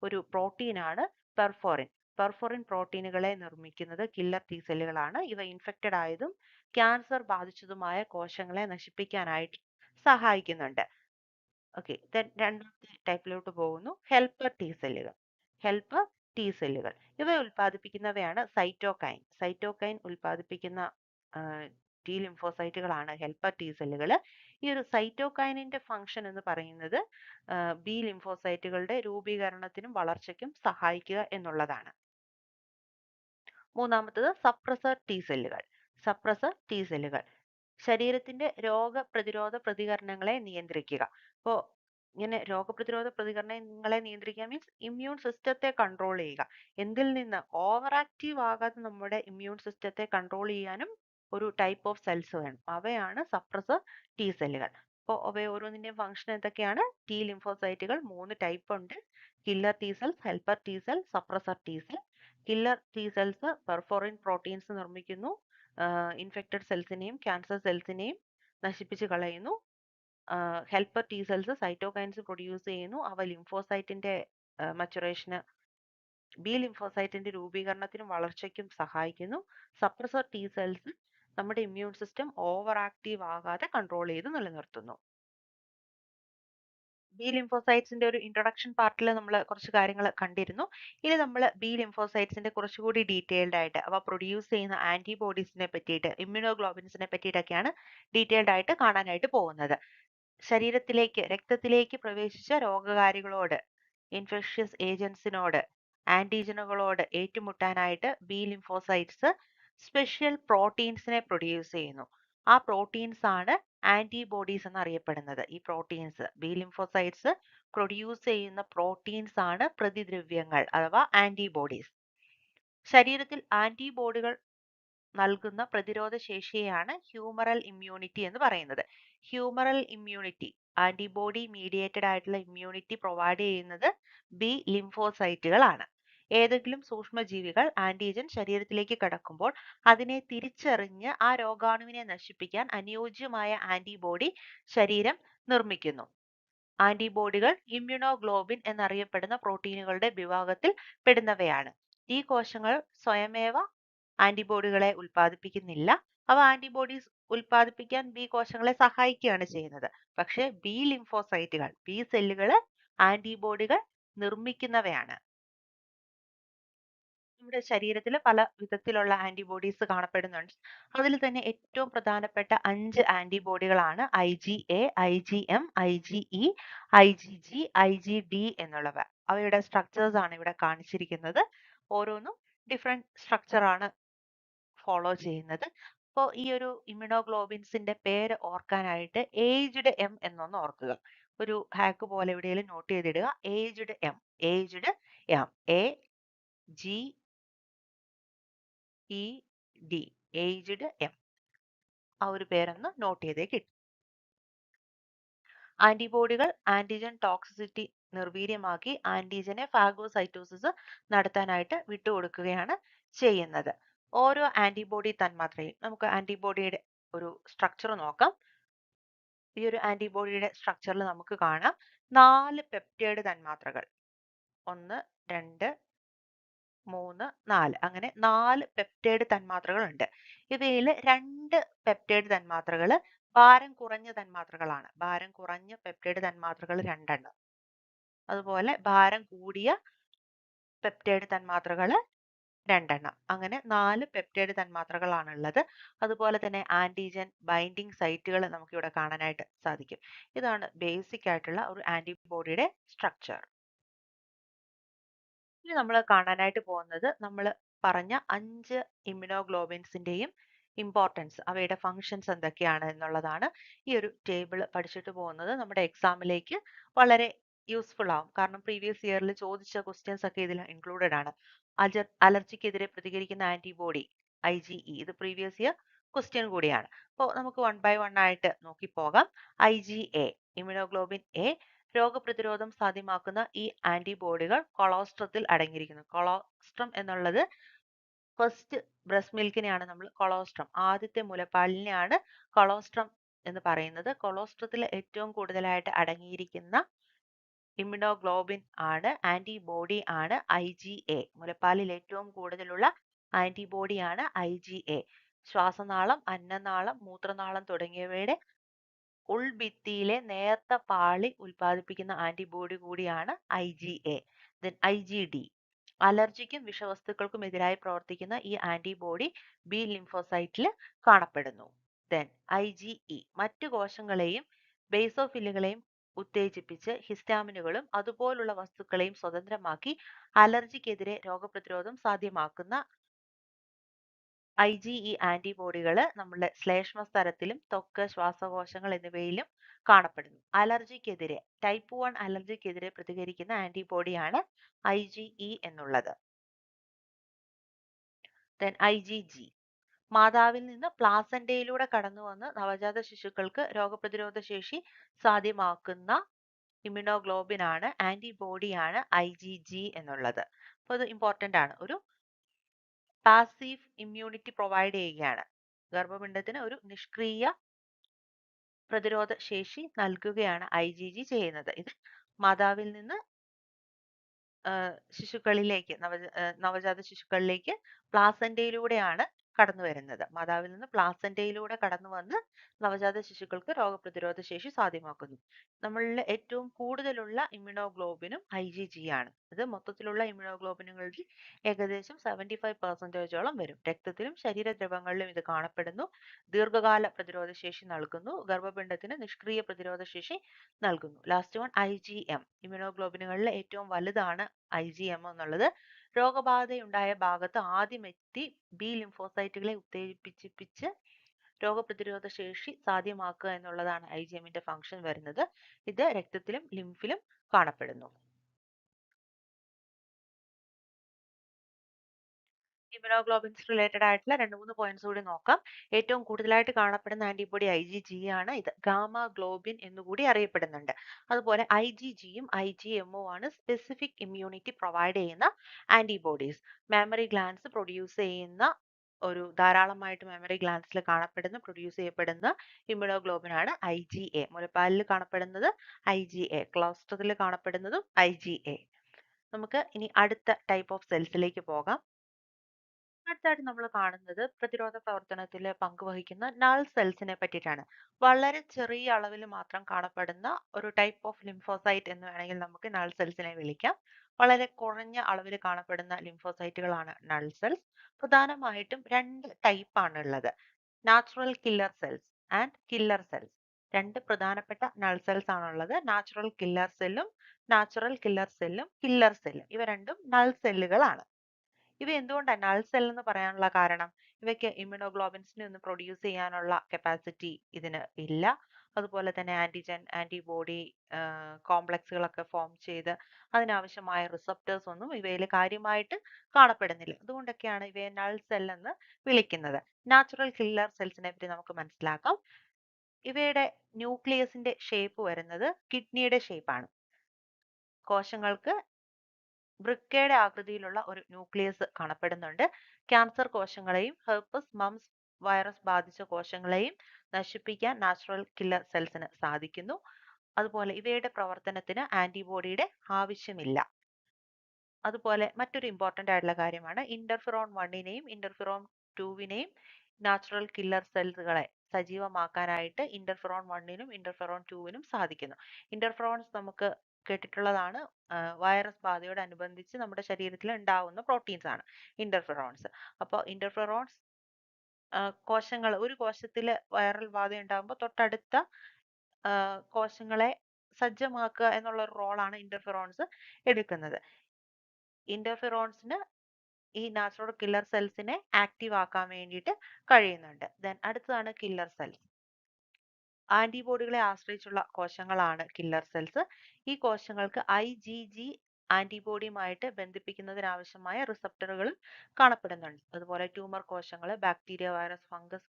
ഒരു പ്രോട്ടീനാണ് പെർഫോറിൻ. പെർഫോറിൻ പ്രോട്ടീനുകളെ നിർമ്മിക്കുന്നത് കില്ലർ ടി സെല്ലുകളാണ്. ഇവ ഇൻഫെക്റ്റഡ് ആയതും ക്യാൻസർ ബാധിച്ചതുമായ കോശങ്ങളെ നശിപ്പിക്കാനായിട്ട് സഹായിക്കുന്നുണ്ട്. ഓക്കെ, രണ്ടാമത്തെ ടൈപ്പിലോട്ട് പോകുന്നു. ഹെൽപ്പർ ടി സെല്ലുകൾ. ഹെൽപ്പർ ടി സെല്ലുകൾ ഇവ ഉൽപ്പാദിപ്പിക്കുന്നവയാണ് സൈറ്റോകൈൻ. സൈറ്റോകൈൻ ഉൽപ്പാദിപ്പിക്കുന്ന ടി ലിംഫോസൈറ്റുകളാണ് ഹെൽപ്പർ ടി സെല്ലുകൾ. ഈ ഒരു സൈറ്റോകൈനിന്റെ ഫംഗ്ഷൻ എന്ന് പറയുന്നത് ബി ലിംഫോസൈറ്റുകളുടെ രൂപീകരണത്തിനും വളർച്ചയ്ക്കും സഹായിക്കുക എന്നുള്ളതാണ്. മൂന്നാമത്തത് സപ്രസർ ടി സെല്ലുകൾ. സപ്രസർ ടി സെല്ലുകൾ ശരീരത്തിന്റെ രോഗപ്രതിരോധ പ്രതികരണങ്ങളെ നിയന്ത്രിക്കുക. അപ്പോൾ ഇങ്ങനെ രോഗപ്രതിരോധ പ്രതികരണങ്ങളെ നിയന്ത്രിക്കുക മീൻസ് ഇമ്മ്യൂൺ സിസ്റ്റത്തെ കൺട്രോൾ ചെയ്യുക. എന്തിൽ നിന്ന്? ഓവർ ആക്റ്റീവ് ആകാതെ നമ്മുടെ ഇമ്മ്യൂൺ സിസ്റ്റത്തെ കൺട്രോൾ ചെയ്യാനും ഒരു ടൈപ്പ് ഓഫ് സെൽസ് വേണം. അവയാണ് സപ്രസർ ടി സെല്ലുകൾ. അപ്പോൾ അവ ഓരോന്നിന്റെയും ഫംഗ്ഷൻ എന്തൊക്കെയാണ്? ടി ലിംഫോസൈറ്റുകൾ 3 ടൈപ്പ് ഉണ്ട്. Killer T cells, helper T cell, suppressor T cell. Killer T cells perforin proteins നിർമ്മിക്കുന്നു, ഇൻഫെക്റ്റഡ് സെൽസിനെയും ക്യാൻസർ സെൽസിനെയും നശിപ്പിച്ച് കളയുന്നു. Helper T cells cytokines produce ചെയ്യുന്നു. അവ ലിംഫോസൈറ്റിന്റെ മച്ചുറേഷന്, ബി ലിംഫോസൈറ്റിന്റെ രൂപീകരണത്തിനും വളർച്ചയ്ക്കും സഹായിക്കുന്നു. സപ്രസർ ടി സെൽസ് നമ്മുടെ ഇമ്മ്യൂൺ സിസ്റ്റം ഓവർ ആക്റ്റീവ് ആകാതെ കൺട്രോൾ ചെയ്ത് നിലനിർത്തുന്നു. ബി ലിംഫോസൈറ്റ്സിന്റെ ഒരു ഇൻട്രൊഡക്ഷൻ പാർട്ടിൽ നമ്മൾ കുറച്ച് കാര്യങ്ങൾ കണ്ടിരുന്നു. ഇനി നമ്മൾ ബി ലിംഫോസൈറ്റ്സിന്റെ കുറച്ചുകൂടി ഡീറ്റെയിൽഡ് ആയിട്ട് അവ പ്രൊഡ്യൂസ് ചെയ്യുന്ന ആന്റിബോഡീസിനെ പറ്റിയിട്ട്, ഇമ്മ്യൂണോഗ്ലോബിൻസിനെ പറ്റിയിട്ടൊക്കെയാണ് ഡീറ്റെയിൽഡ് ആയിട്ട് കാണാനായിട്ട് പോകുന്നത്. ശരീരത്തിലേക്ക്, രക്തത്തിലേക്ക് പ്രവേശിച്ച രോഗകാരികളോട്, ഇൻഫെക്ഷ്യസ് ഏജൻസിനോട്, ആന്റിജനുകളോട് ഏറ്റുമുട്ടാനായിട്ട് ബി ലിംഫോസൈറ്റ്സ് സ്പെഷ്യൽ പ്രോട്ടീൻസിനെ പ്രൊഡ്യൂസ് ചെയ്യുന്നു. ആ പ്രോട്ടീൻസ് ആണ് ആന്റിബോഡീസ് എന്നറിയപ്പെടുന്നത്. ഈ പ്രോട്ടീൻസ്, ബി ലിംഫോസൈറ്റ്സ് പ്രൊഡ്യൂസ് ചെയ്യുന്ന പ്രോട്ടീൻസ് ആണ് പ്രതിദ്രവ്യങ്ങൾ അഥവാ ആന്റിബോഡീസ്. ശരീരത്തിൽ ആന്റിബോഡികൾ നൽകുന്ന പ്രതിരോധ ശേഷിയെയാണ് ഹ്യൂമറൽ ഇമ്മ്യൂണിറ്റി എന്ന് പറയുന്നത്. ഹ്യൂമറൽ ഇമ്മ്യൂണിറ്റി, ആന്റിബോഡി മീഡിയേറ്റഡ് ആയിട്ടുള്ള ഇമ്മ്യൂണിറ്റി പ്രൊവൈഡ് ചെയ്യുന്നത് ബി ലിംഫോസൈറ്റുകളാണ്. ഏതെങ്കിലും സൂക്ഷ്മജീവികൾ ആന്റിജൻ ശരീരത്തിലേക്ക് കടക്കുമ്പോൾ അതിനെ തിരിച്ചറിഞ്ഞ് ആ രോഗാണുവിനെ നശിപ്പിക്കാൻ അനുയോജ്യമായ ആന്റിബോഡി ശരീരം നിർമ്മിക്കുന്നു. ആന്റിബോഡികൾ ഇമ്മ്യൂണോഗ്ലോബിൻ എന്നറിയപ്പെടുന്ന പ്രോട്ടീനുകളുടെ വിഭാഗത്തിൽ പെടുന്നവയാണ്. ഈ കോശങ്ങൾ സ്വയമേവ ആന്റിബോഡികളെ ഉൽപ്പാദിപ്പിക്കുന്നില്ല. അവ ആന്റിബോഡീസ് ഉൽപ്പാദിപ്പിക്കാൻ ബി കോശങ്ങളെ സഹായിക്കുകയാണ് ചെയ്യുന്നത്. പക്ഷേ ബി ലിംഫോസൈറ്റുകൾ, ബി സെല്ലുകൾ ആന്റിബോഡികൾ നിർമ്മിക്കുന്നവയാണ്. നമ്മുടെ ശരീരത്തിൽ പല വിധത്തിലുള്ള ആന്റിബോഡീസ് കാണപ്പെടുന്നുണ്ട്. അതിൽ തന്നെ ഏറ്റവും പ്രധാനപ്പെട്ട 5 ആന്റിബോഡികളാണ് IgA, IgM, IgE, IgG, IgD എന്നുള്ളവ. അവയുടെ സ്ട്രക്ചേഴ്സ് ആണ് ഇവിടെ കാണിച്ചിരിക്കുന്നത്. ഓരോന്നും ഡിഫറെന്റ് സ്ട്രക്ചർ ആണ് ഫോളോ ചെയ്യുന്നത്. അപ്പോൾ ഈ ഒരു ഇമ്മ്യൂണോഗ്ലോബിൻസിന്റെ പേര് ഓർക്കാനായിട്ട് ഏജ്ഡ് എം എന്നൊന്ന് ഓർക്കുക. ഒരു ഹാക്ക് പോലെ എവിടെയെങ്കിലും നോട്ട് ചെയ്തിടുക. Aged M, aged M, AGED, aged M. ആ ഒരു പേരൊന്ന് നോട്ട് ചെയ്തേക്ക്. ആന്റിബോഡികൾ ആന്റിജൻ ടോക്സിസിറ്റി നിർവീര്യമാക്കി ആന്റിജനെ ഫാഗോസൈറ്റോസിസ് നടത്താനായിട്ട് വിട്ടുകൊടുക്കുകയാണ് ചെയ്യുന്നത്. ഓരോ ആന്റിബോഡി തന്മാത്രയും, നമുക്ക് ആന്റിബോഡിയുടെ ഒരു സ്ട്രക്ചർ നോക്കാം. ഈ ഒരു ആന്റിബോഡിയുടെ സ്ട്രക്ചറിൽ നമുക്ക് കാണാം 4 പെപ്റ്റൈഡ് തന്മാത്രകൾ. 1, 2, 3, 4 അങ്ങനെ 4 പെപ്റ്റൈഡ് തന്മാത്രകൾ ഉണ്ട്. ഇവയിൽ 2 പെപ്റ്റൈഡ് തന്മാത്രകൾ ഭാരം കുറഞ്ഞ തന്മാത്രകളാണ്. ഭാരം കുറഞ്ഞ പെപ്റ്റൈഡ് തന്മാത്രകൾ 2 എണ്ണം. അതുപോലെ ഭാരം കൂടിയ പെപ്റ്റൈഡ് തന്മാത്രകൾ 2 എണ്ണം. അങ്ങനെ 4 പെപ്റ്റൈഡ് തന്മാത്രകളാണ് ഉള്ളത്. അതുപോലെ തന്നെ ആന്റിജൻ ബൈൻഡിങ് സൈറ്റുകൾ നമുക്ക് ഇവിടെ കാണാനായിട്ട് സാധിക്കും. ഇതാണ് ബേസിക് ആയിട്ടുള്ള ഒരു ആന്റിബോഡിയുടെ സ്ട്രക്ചർ. ഇനി നമ്മൾ കാണാനായിട്ട് പോകുന്നത് നമ്മൾ പറഞ്ഞ 5 ഇമ്മ്യൂണോഗ്ലോബിൻസിന്റെയും ഇമ്പോർട്ടൻസ്, അവയുടെ ഫങ്ഷൻസ് എന്തൊക്കെയാണ് എന്നുള്ളതാണ്. ഈ ഒരു ടേബിൾ പഠിച്ചിട്ട് പോകുന്നത് നമ്മുടെ എക്സാമിലേക്ക് വളരെ യൂസ്ഫുൾ ആവും. കാരണം പ്രീവിയസ് ഇയറിൽ ചോദിച്ച ക്വസ്റ്റ്യൻസ് ഒക്കെ ഇതിൽ ഇൻക്ലൂഡഡ് ആണ്. അലർജിക്കെതിരെ പ്രതികരിക്കുന്ന ആന്റിബോഡി IgE, ഇത് പ്രീവിയസ് ഇയർ ക്വസ്റ്റ്യൻ കൂടിയാണ്. അപ്പോൾ നമുക്ക് വൺ ബൈ വൺ ആയിട്ട് നോക്കി പോകാം. IgA, ഇമ്യൂണോഗ്ലോബിൻ എ, രോഗപ്രതിരോധം സാധ്യമാക്കുന്ന ഈ ആന്റിബോഡികൾ കൊളോസ്ട്രത്തിൽ അടങ്ങിയിരിക്കുന്നു. കൊളോസ്ട്രം എന്നുള്ളത് ഫസ്റ്റ് ബ്രസ്റ്റ് മിൽക്കിനെയാണ് നമ്മൾ കൊളോസ്ട്രം, ആദ്യത്തെ മുലപ്പാലിനെയാണ് കൊളോസ്ട്രം എന്ന് പറയുന്നത്. കൊളോസ്ട്രത്തിൽ ഏറ്റവും കൂടുതലായിട്ട് അടങ്ങിയിരിക്കുന്ന ഇമ്യൂണോഗ്ലോബിൻ ആണ്, ആന്റിബോഡി ആണ് IgA. മുലപ്പാലിൽ ഏറ്റവും കൂടുതലുള്ള ആന്റിബോഡിയാണ് IgA. ശ്വാസനാളം, അന്നനാളം, മൂത്രനാളം തുടങ്ങിയവയുടെ ഉൾഭിത്തിയിലെ നേർത്ത പാളി ഉൽപ്പാദിപ്പിക്കുന്ന ആന്റിബോഡി കൂടിയാണ് IgA. Then IgD, അലർജിക്കും വിഷവസ്തുക്കൾക്കും എതിരായി പ്രവർത്തിക്കുന്ന ഈ ആന്റിബോഡി ബി ലിംഫോസൈറ്റിൽ കാണപ്പെടുന്നു. Then IgE, മറ്റു കോശങ്ങളെയും ബേസോഫിലുകളെയും ഉത്തേജിപ്പിച്ച് ഹിസ്റ്റാമിനുകളും അതുപോലുള്ള വസ്തുക്കളെയും സ്വതന്ത്രമാക്കി അലർജിക്കെതിരെ രോഗപ്രതിരോധം സാധ്യമാക്കുന്ന IgE ആന്റിബോഡികൾ നമ്മുടെ ശ്ലേഷ്മസ്തരത്തിലും ത്വക്ക്, ശ്വാസകോശങ്ങൾ എന്നിവയിലും കാണപ്പെടുന്നു. അലർജിക്കെതിരെ, ടൈപ്പ് 1 അലർജിക്കെതിരെ പ്രതികരിക്കുന്ന ആന്റിബോഡിയാണ് IgE എന്നുള്ളത്. Then IgG, മാതാവിൽ നിന്ന് പ്ലാസന്റയിലൂടെ കടന്നു വന്ന് നവജാത ശിശുക്കൾക്ക് രോഗപ്രതിരോധ ശേഷി സാധ്യമാക്കുന്ന ഇമ്യൂണോഗ്ലോബിൻ ആണ്, ആന്റിബോഡിയാണ് IgG എന്നുള്ളത്. അപ്പോൾ ഇത് ഇമ്പോർട്ടന്റ് ആണ്. ഒരു പാസീവ് ഇമ്മ്യൂണിറ്റി പ്രൊവൈഡ് ചെയ്യുകയാണ്. ഗർഭപിണ്ഡത്തിന് ഒരു നിഷ്ക്രിയ പ്രതിരോധ ശേഷി നൽകുകയാണ് IgG ചെയ്യുന്നത്. ഇത് മാതാവിൽ നിന്ന് ശിശുക്കളിലേക്ക്, നവജാത ശിശുക്കളിലേക്ക് പ്ലാസന്റയിലൂടെയാണ് കടന്നു വരുന്നത്. മാതാവിൽ നിന്ന് പ്ലാസന്റയിലൂടെ കടന്നു വന്ന് നവജാത ശിശുക്കൾക്ക് രോഗപ്രതിരോധ ശേഷി സാധ്യമാക്കുന്നു. നമ്മളിൽ ഏറ്റവും കൂടുതലുള്ള ഇമ്യൂണോഗ്ലോബിനും IgG ആണ്. ഇത് മൊത്തത്തിലുള്ള ഇമ്യൂണോഗ്ലോബിനുകളിൽ ഏകദേശം 75% വരും. രക്തത്തിലും ശരീരദ്രവങ്ങളിലും ഇത് കാണപ്പെടുന്നു. ദീർഘകാല പ്രതിരോധ ശേഷി നൽകുന്നു. ഗർഭപിണ്ഡത്തിന് നിഷ്ക്രിയ പ്രതിരോധ ശേഷി നൽകുന്നു. ലാസ്റ്റ് വൺ IgM, ഇമ്യൂണോഗ്ലോബിനുകളിൽ ഏറ്റവും വലുതാണ് IgM എന്നുള്ളത്. രോഗബാധയുണ്ടായ ഭാഗത്ത് ആദ്യം എത്തി ബി ലിംഫോസൈറ്റുകളെ ഉത്തേജിപ്പിച്ച് രോഗപ്രതിരോധ ശേഷി സാധ്യമാക്കുക എന്നുള്ളതാണ് IgMന്റെ ഫംഗ്ഷൻ വരുന്നത്. ഇത് രക്തത്തിലും ലിംഫിലും കാണപ്പെടുന്നു. ഇമ്യൂണോഗ്ലോബിൻസ് റിലേറ്റഡ് ആയിട്ടുള്ള 2-3 പോയിന്റ്സ് കൂടി നോക്കാം. ഏറ്റവും കൂടുതലായിട്ട് കാണപ്പെടുന്ന ആന്റിബോഡി IgG ആണ്. ഇത് ഗാമ ഗ്ലോബിൻ എന്നുകൂടി അറിയപ്പെടുന്നുണ്ട്. അതുപോലെ IgGയും IgMും ആണ് സ്പെസിഫിക് ഇമ്മ്യൂണിറ്റി പ്രൊവൈഡ് ചെയ്യുന്ന ആന്റിബോഡീസ്. മെമ്മറി ഗ്ലാൻഡ്സ് പ്രൊഡ്യൂസ് ചെയ്യുന്ന ധാരാളമായിട്ട് മെമ്മറി ഗ്ലാൻഡ്സിൽ പ്രൊഡ്യൂസ് ചെയ്യപ്പെടുന്ന ഇമ്യൂണോഗ്ലോബിൻ ആണ് IgA. മുലപ്പാലിൽ കാണപ്പെടുന്നത് IgA, കൊളോസ്ട്രത്തിൽ കാണപ്പെടുന്നതും IgA. നമുക്ക് ഇനി അടുത്ത ടൈപ്പ് ഓഫ് സെൽസിലേക്ക് പോകാം. അടുത്തായിട്ട് നമ്മൾ കാണുന്നത് പ്രതിരോധ പ്രവർത്തനത്തിൽ പങ്കുവഹിക്കുന്ന നൾ സെൽസിനെ പറ്റിയിട്ടാണ്. വളരെ ചെറിയ അളവിൽ മാത്രം കാണപ്പെടുന്ന ഒരു ടൈപ്പ് ഓഫ് ലിംഫോസൈറ്റ് എന്ന് വേണമെങ്കിൽ നമുക്ക് നൾ സെൽസിനെ വിളിക്കാം. വളരെ കുറഞ്ഞ അളവിൽ കാണപ്പെടുന്ന ലിംഫോസൈറ്റുകളാണ് നൾ സെൽസ്. പ്രധാനമായിട്ടും 2 ടൈപ്പ് ആണ് ഉള്ളത്: natural killer cells and killer cells. 2 പ്രധാനപ്പെട്ട നൾ സെൽസ് ആണുള്ളത്: നാച്ചുറൽ കില്ലർ സെല്ലും നാച്ചുറൽ കില്ലർ സെല്ലും കില്ലർ സെല്ലും. ഇവ രണ്ടും നൾ സെല്ലുകളാണ്. ഇവ എന്തുകൊണ്ടാണ് നൾ സെൽ എന്ന് പറയാനുള്ള കാരണം? ഇവയ്ക്ക് ഇമ്യൂണോഗ്ലോബിൻസിനെ ഒന്നും പ്രൊഡ്യൂസ് ചെയ്യാനുള്ള കപ്പാസിറ്റി ഇതിന് ഇല്ല. അതുപോലെ തന്നെ ആന്റിജൻ, ആന്റിബോഡി കോംപ്ലക്സുകളൊക്കെ ഫോം ചെയ്ത് അതിനാവശ്യമായ റിസപ്റ്റേഴ്സ് ഒന്നും ഇവയിൽ കാര്യമായിട്ട് കാണപ്പെടുന്നില്ല. അതുകൊണ്ടൊക്കെയാണ് ഇവയെ നൾ സെൽ എന്ന് വിളിക്കുന്നത്. നാച്ചുറൽ കില്ലർ സെൽസിനെ പറ്റി നമുക്ക് മനസ്സിലാക്കാം. ഇവയുടെ ന്യൂക്ലിയസിന്റെ ഷേപ്പ് വരുന്നത് കിഡ്നിയുടെ ഷേപ്പാണ്. കോശങ്ങൾക്ക് വൃക്കയുടെ ആകൃതിയിലുള്ള ഒരു ന്യൂക്ലിയസ് കാണപ്പെടുന്നുണ്ട്. ക്യാൻസർ കോശങ്ങളെയും ഹെർപ്പസ് മംസ് വൈറസ് ബാധിച്ച കോശങ്ങളെയും നശിപ്പിക്കാൻ നാച്ചുറൽ കില്ലർ സെൽസിന് സാധിക്കുന്നു. അതുപോലെ ഇവയുടെ പ്രവർത്തനത്തിന് ആന്റിബോഡിയുടെ ആവശ്യമില്ല. അതുപോലെ മറ്റൊരു ഇമ്പോർട്ടന്റ് ആയിട്ടുള്ള കാര്യമാണ് ഇന്റർഫെറോൺ 1നെയും ഇന്റർഫെറോൺ 2വിനെയും നാച്ചുറൽ കില്ലർ സെൽസുകളെ സജീവമാക്കാനായിട്ട് ഇന്റർഫെറോൺ 1നും ഇന്റർഫെറോൺ 2വിനും സാധിക്കുന്നു. ഇന്റർഫെറോൺസ് നമുക്ക് കേട്ടിട്ടുള്ളതാണ്. വൈറസ് ബാധയോടനുബന്ധിച്ച് നമ്മുടെ ശരീരത്തിൽ ഉണ്ടാവുന്ന പ്രോട്ടീൻസ് ആണ് ഇന്റർഫെറോൺസ്. അപ്പോൾ ഇന്റർഫെറോൺസ് കോശങ്ങൾ, ഒരു കോശത്തിൽ വൈറൽ ബാധ ഉണ്ടാകുമ്പോൾ തൊട്ടടുത്ത കോശങ്ങളെ സജ്ജമാക്കുക എന്നുള്ള ഒരു റോളാണ് ഇന്റർഫെറോൺസ് എടുക്കുന്നത്. ഇന്റർഫെറോൺസിന് ഈ നാച്ചുറൽ കില്ലർ സെൽസിനെ ആക്റ്റീവ് ആക്കാൻ വേണ്ടിയിട്ട് കഴിയുന്നുണ്ട്. ദെൻ അടുത്തതാണ് കില്ലർ സെൽസ്. ആന്റിബോഡികളെ ആശ്രയിച്ചുള്ള കോശങ്ങളാണ് കില്ലർ സെൽസ്. ഈ കോശങ്ങൾക്ക് IgG ആന്റിബോഡിയുമായിട്ട് ബന്ധിപ്പിക്കുന്നതിനാവശ്യമായ റിസപ്റ്ററുകളും കാണപ്പെടുന്നുണ്ട്. അതുപോലെ ട്യൂമർ കോശങ്ങൾ, ബാക്ടീരിയ, വൈറസ്, ഫംഗസ്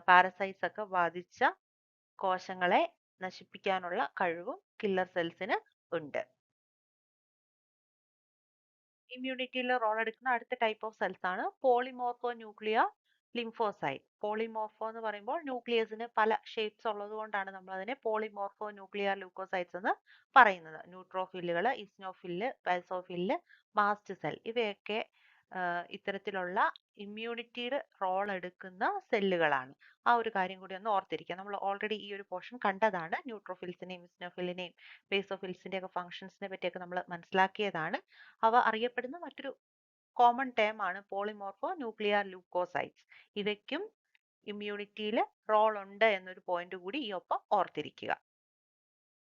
പാരസൈറ്റ്സ് ഒക്കെ ബാധിച്ച കോശങ്ങളെ നശിപ്പിക്കാനുള്ള കഴിവും കില്ലർ സെൽസിന് ഉണ്ട്. ഇമ്മ്യൂണിറ്റിയിൽ റോൾ എടുക്കുന്ന അടുത്ത ടൈപ്പ് ഓഫ് സെൽസ് ആണ് പോളിമോർഫോ ന്യൂക്ലിയർ ലിംഫോസൈറ്റ്. പോളിമോർഫോ എന്ന് പറയുമ്പോൾ ന്യൂക്ലിയസിന് പല ഷേപ്സ് ഉള്ളത് കൊണ്ടാണ് നമ്മൾ അതിനെ പോളിമോർഫോ ന്യൂക്ലിയർ ല്യൂക്കോസൈറ്റ്സ് എന്ന് പറയുന്നത്. ന്യൂട്രോഫില്ലുകൾ, ഇസ്നോഫില്ല്, ബൈസോഫില്ല്, മാസ്റ്റ് സെൽ ഇവയൊക്കെ ഇത്തരത്തിലുള്ള ഇമ്മ്യൂണിറ്റിയുടെ റോൾ എടുക്കുന്ന സെല്ലുകളാണ്. ആ ഒരു കാര്യം കൂടി ഒന്ന് ഓർത്തിരിക്കുക. നമ്മൾ ഓൾറെഡി ഈ ഒരു പോർഷൻ കണ്ടതാണ്. ന്യൂട്രോഫിൽസിനെയും ഇസ്നോഫിലിനെയും ബേസോഫിൽസിന്റെ ഒക്കെ ഫംഗ്ഷൻസിനെ പറ്റിയൊക്കെ നമ്മൾ മനസ്സിലാക്കിയതാണ്. അവ അറിയപ്പെടുന്ന മറ്റൊരു കോമൺ ടേം ആണ് പോളിമോർഫോ ന്യൂക്ലിയർ ല്യൂക്കോസൈറ്റ്സ്. ഇവയ്ക്കും ഇമ്മ്യൂണിറ്റിയിൽ റോൾ ഉണ്ട് എന്നൊരു പോയിന്റ് കൂടി ഈ ഒപ്പം ഓർത്തിരിക്കുക.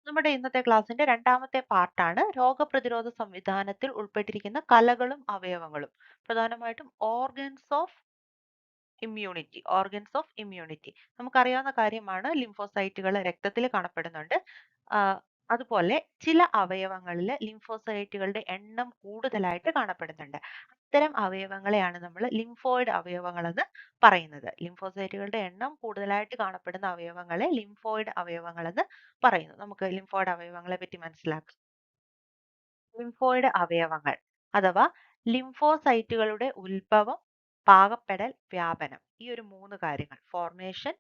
നമ്മുടെ ഇന്നത്തെ ക്ലാസ്സിന്റെ രണ്ടാമത്തെ പാർട്ടാണ് രോഗപ്രതിരോധ സംവിധാനത്തിൽ ഉൾപ്പെട്ടിരിക്കുന്ന കലകളും അവയവങ്ങളും. പ്രധാനമായിട്ടും ഓർഗൻസ് ഓഫ് ഇമ്മ്യൂണിറ്റി. നമുക്കറിയാവുന്ന കാര്യമാണ് ലിംഫോസൈറ്റുകൾ രക്തത്തിൽ കാണപ്പെടുന്നുണ്ട്. അതുപോലെ ചില അവയവങ്ങളിൽ ലിംഫോസൈറ്റുകളുടെ എണ്ണം കൂടുതലായിട്ട് കാണപ്പെടുന്നുണ്ട്. അത്തരം അവയവങ്ങളെയാണ് നമ്മൾ ലിംഫോയിഡ് അവയവങ്ങൾ എന്ന് പറയുന്നത്. ലിംഫോസൈറ്റുകളുടെ എണ്ണം കൂടുതലായിട്ട് കാണപ്പെടുന്ന അവയവങ്ങളെ ലിംഫോയിഡ് അവയവങ്ങൾ എന്ന് പറയുന്നു. നമുക്ക് ലിംഫോയിഡ് അവയവങ്ങളെ പറ്റി മനസ്സിലാക്കാം. ലിംഫോയിഡ് അവയവങ്ങൾ അഥവാ ലിംഫോസൈറ്റുകളുടെ ഉത്ഭവം, പാകപ്പെടൽ, വ്യാപനം, ഈ ഒരു 3 കാര്യങ്ങൾ, ഫോർമേഷൻ,